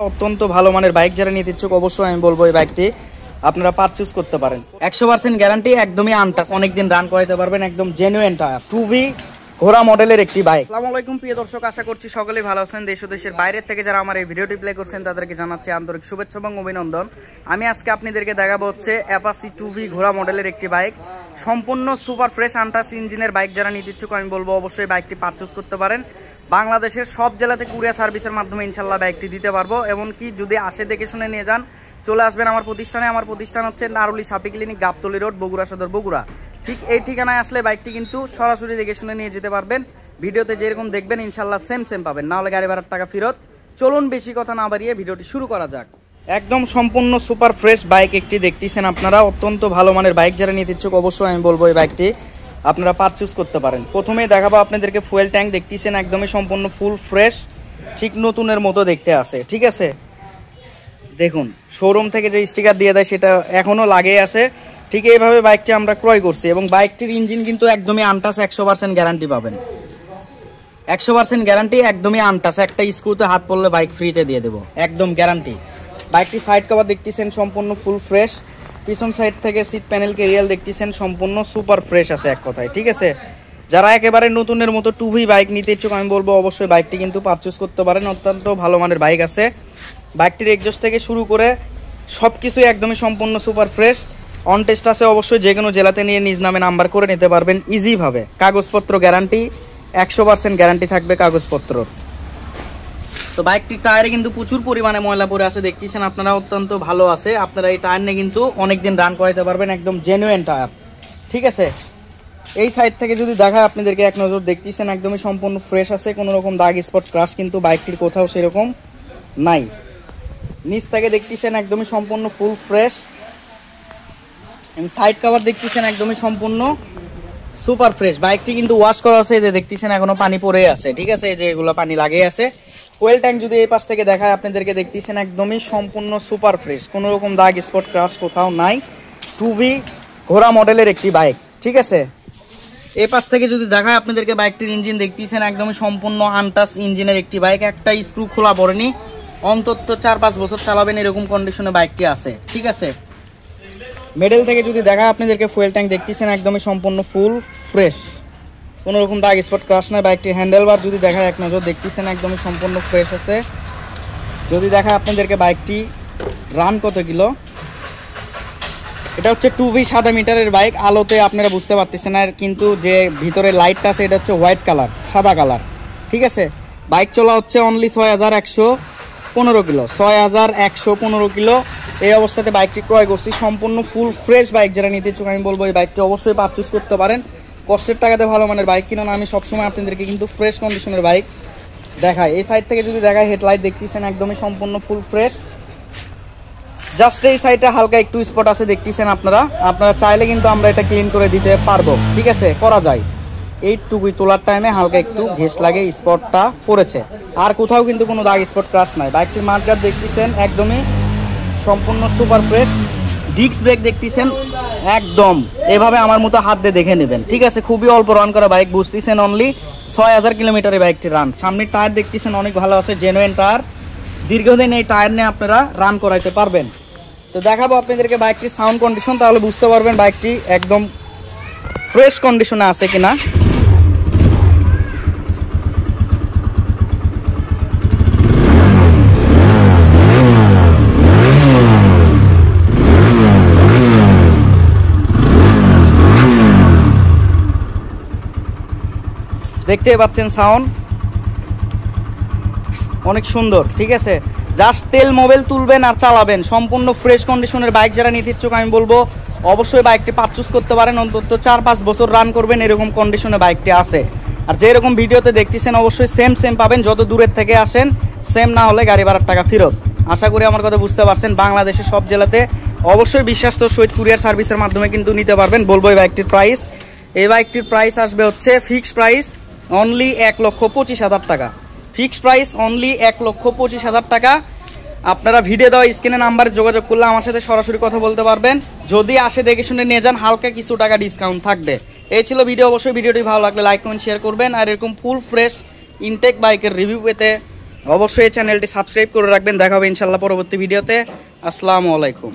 অত্যন্ত ভালো মানের বাইক যারা নিতে ইচ্ছুক অবশ্যই আমি বলবো এই বাইকটি আপনারা পারচেজ করতে পারেন। 100% গ্যারান্টি, একদমই আনটাচ, অনেকদিন রান করাতে পারবেন, একদম জেনুইন টায়ার, 2V ঘোড়া মডেলের একটি বাইক। আসসালামু আলাইকুম প্রিয় দর্শক, আশা করছি সকলেই ভালো আছেন। দেশ ও দেশের বাইরের থেকে যারা আমার এই ভিডিওটি প্লে করছেন তাদেরকে জানাচ্ছি আন্তরিক শুভেচ্ছা এবং অভিনন্দন। আমি আজকে আপনাদেরকে দেখাবো হচ্ছে অ্যাপাচি 2V ঘোড়া মডেলের একটি বাইক, সম্পূর্ণ সুপার ফ্রেশ আনটাচ ইঞ্জিনের বাইক। যারা নিতে ইচ্ছুক আমি বলবো অবশ্যই বাইকটি পারচেজ করতে পারেন। বাংলাদেশের সব জেলাতে কুরিয়ার সার্ভিসের মাধ্যমে ইনশাল্লাহ বাইকটি দিতে পারবো। এমনকি যদি আসে দেখে শুনে নিয়ে যান, চলে আসবেন আমার প্রতিষ্ঠানে। আমার প্রতিষ্ঠান হচ্ছে নারুলি সাপি ক্লিনিক, গাবতলী রোড, বগুড়া সদর, বগুড়া। ঠিক এই ঠিকানায় আসলে বাইকটি কিন্তু সরাসরি দেখে শুনে নিয়ে যেতে পারবেন। ভিডিওতে যেরকম দেখবেন ইনশাল্লাহ সেম পাবেন, না হলে গাড়ি ভাড়ার টাকা ফেরত। চলুন বেশি কথা না বাড়িয়ে ভিডিওটি শুরু করা যাক। একদম সম্পূর্ণ সুপার ফ্রেশ বাইক একটি দেখতেছেন আপনারা, অত্যন্ত ভালো মানের বাইক। যারা নিতে ইচ্ছুক অবশ্যই আমি বলবো এই বাইকটি আপনারা পারচেজ করতে পারেন। প্রথমে দেখাবো আপনাদেরকে ফুয়েল ট্যাঙ্ক, দেখতেছেন একদমই সম্পূর্ণ ফুল ফ্রেশ, ঠিক নতুনের মতো দেখতে আছে। ঠিক আছে, দেখুন শোরুম থেকে যে স্টিকার দিয়ে দেয় সেটা এখনো লাগিয়ে আছে। ঠিক এইভাবে বাইকটি আমরা ক্রয় করছি এবং বাইকটির ইঞ্জিন কিন্তু একদমই আনটাচ, 100% গ্যারান্টি পাবেন। 100% গ্যারান্টি, একদমই আনটাচ, একটা স্ক্রুতে হাত পড়লে বাইক ফ্রিতে দিয়ে দেবো, একদম গ্যারান্টি। বাইকটি সাইড কভার দেখতেছেন সম্পূর্ণ ফুল ফ্রেশ, পিছন সাইড থেকে সিট প্যানেল কেরিয়াল দেখতেছেন সম্পূর্ণ সুপার ফ্রেশ আছে এক কথায়। ঠিক আছে, যারা একেবারে নতুনের মতো 2V বাইক নিতে ইচ্ছুক আমি বলবো অবশ্যই বাইকটি কিন্তু পারচেজ করতে পারেন। অত্যন্ত ভালো মানের বাইক আছে। বাইকটির এক্সজস্ট থেকে শুরু করে সব কিছুই একদমই সম্পূর্ণ সুপার ফ্রেশ। অন টেস্ট আছে, অবশ্যই যে কোনো জেলাতে নিয়ে নিজ নামে নাম্বার করে নিতে পারবেন ইজিভাবে। কাগজপত্র গ্যারান্টি, 100% গ্যারান্টি থাকবে কাগজপত্র। তো বাইকটির টায়ারে কিন্তু প্রচুর পরিমাণে ময়লা পড়ে আছে, দেখতেছেন আপনারা, অত্যন্ত ভালো আছে। আপনারা এই টায়ার নিয়ে কিন্তু অনেকদিন রান করাতে পারবেন, একদম জেনুইন টায়ার। ঠিক আছে, এই সাইড থেকে যদি দেখায় আপনাদেরকে এক নজর, দেখতেছেন একদমই সম্পূর্ণ ফ্রেশ আছে, কোনো রকম দাগ স্পট ক্রাশ কিন্তু বাইকটির কোথাও সেরকম নাই। নিচ থেকে দেখতেছেন একদমই সম্পূর্ণ ফুল ফ্রেশ। সাইড কভার দেখতেছেন একদমই সম্পূর্ণ সুপার ফ্রেশ। বাইকটি কিন্তু ওয়াশ করা আছে, যে দেখতেছেন এখনো পানি পড়ে আছে। ঠিক আছে, যে এগুলো পানি লাগিয়ে আছে। ফুয়েল ট্যাঙ্ক যদি এই পাশ থেকে দেখায় আপনাদেরকে, দেখতেছেন একদমই সম্পূর্ণ সুপার ফ্রেশ, কোনো রকম দাগ স্পট ক্রাশ কোথাও নাই। 2V ঘোড়া মডেলের একটি বাইক। ঠিক আছে, এই পাশ থেকে যদি দেখায় আপনাদেরকে, বাইকটির ইঞ্জিন দেখতেছেন একদমই সম্পূর্ণ আনটাচ ইঞ্জিনের একটি বাইক, একটা স্ক্রু খোলা পড়েনি। অন্তত 4-5 বছর চালাবেন এরকম কন্ডিশনে বাইকটি আছে। ঠিক আছে, মেডেল থেকে যদি দেখায় আপনাদেরকে, ফুয়েল ট্যাঙ্ক দেখতেছেন একদমই সম্পূর্ণ ফুল ফ্রেশ, কোনো রকম দাগ স্পট ক্রাশ নাই। বাইকটির হ্যান্ডেলবার যদি দেখায় এক নজর, দেখতেছেন একদমই সম্পূর্ণ ফ্রেশ আছে। যদি দেখায় আপনাদেরকে বাইকটি রান কত কিলো, এটা হচ্ছে 2V সাদা মিটারের বাইক। আলোতে আপনারা বুঝতে পারতেছেন না, কিন্তু যে ভিতরে লাইটটা আছে এটা হচ্ছে হোয়াইট কালার, সাদা কালার। ঠিক আছে, বাইক চলা হচ্ছে অনলি 6115 কিলো, 6115 কিলো। এই অবস্থাতে বাইকটি ক্রয় করছি, সম্পূর্ণ ফুল ফ্রেশ বাইক। যারা নিতে ইচ্ছুক আমি বলবো এই বাইকটি অবশ্যই পারচেজ করতে পারেন। কষ্টের টাকাতে ভালো মানের বাইক কিনা না, আমি সবসময় আপনাদেরকে কিন্তু ফ্রেশ কন্ডিশনের বাইক দেখাই। এই সাইড থেকে যদি দেখায়, হেডলাইট দেখতেছেন একদমই সম্পূর্ণ ফুল ফ্রেশ। জাস্ট এই সাইডে হালকা একটু স্পট আছে, দেখতেছেন আপনারা চাইলে কিন্তু আমরা এটা ক্লিন করে দিতে পারবো। ঠিক আছে, করা যায়। এইটুকুই তোলার টাইমে হালকা একটু ঘেঁষ লাগে, স্পটটা পড়েছে, আর কোথাও কিন্তু কোনো দাগ স্পট ক্রাশ নাই। বাইকটির মাঠগার্ড দেখতেছেন একদমই সম্পূর্ণ সুপার ফ্রেশ। ডিস্ক ব্রেক দেখতেছেন একদম এভাবে আমার মতো হাত দিয়ে দেখে নেবেন। ঠিক আছে, খুবই অল্প রান করা বাইক, বুঝতেছেন অনলি 6000 কিলোমিটারে বাইকটি রান। সামনের টায়ার দেখতেছেন অনেক ভালো আছে, জেনুইন টায়ার। দীর্ঘদিন এই টায়ার নিয়ে আপনারা রান করাইতে পারবেন। তো দেখাবো আপনাদেরকে বাইকটির সাউন্ড কন্ডিশন, তাহলে বুঝতে পারবেন বাইকটি একদম ফ্রেশ কন্ডিশনে আছে কিনা। দেখতে পাচ্ছেন সাউন্ড অনেক সুন্দর। ঠিক আছে, জাস্ট তেল মোবাইল তুলবেন আর চালাবেন, সম্পূর্ণ ফ্রেশ কন্ডিশনের বাইক। যারা নিতে ইচ্ছুক আমি বলবো অবশ্যই বাইকটি পারচেজ করতে পারেন। অন্তত 4-5 বছর রান করবেন এরকম কন্ডিশনে বাইকটি আছে। আর যেরকম ভিডিওতে দেখতেছেন অবশ্যই সেম পাবেন, যত দূরের থেকে আসেন। সেম না হলে গাড়ি ভাড়ার টাকা ফেরত। আশা করি আমার কথা বুঝতে পারছেন। বাংলাদেশের সব জেলাতে অবশ্যই বিশ্বাস্ত সহিত কুরিয়ার সার্ভিসের মাধ্যমে কিন্তু নিতে পারবেন। বলবো এই বাইকটির প্রাইস, এই বাইকটির প্রাইস আসবে হচ্ছে ফিক্সড প্রাইস অনলি 1,25,000 টাকা। ফিক্সড প্রাইস অনলি 1,25,000 টাকা। আপনারা ভিডিও দেওয়া স্ক্রিনে নাম্বারে যোগাযোগ করলে আমার সাথে সরাসরি কথা বলতে পারবেন। যদি আসে দেখে শুনে নিয়ে যান, হালকা কিছু টাকা ডিসকাউন্ট থাকবে। এই ছিল ভিডিও। অবশ্যই ভিডিওটি ভালো লাগলে লাইক কমেন্ট শেয়ার করবেন। আর এরকম ফুল ফ্রেশ ইনটেক বাইকের রিভিউ পেতে অবশ্যই এই চ্যানেলটি সাবস্ক্রাইব করে রাখবেন। দেখা হবে ইনশাল্লাহ পরবর্তী ভিডিওতে। আসসালামু আলাইকুম।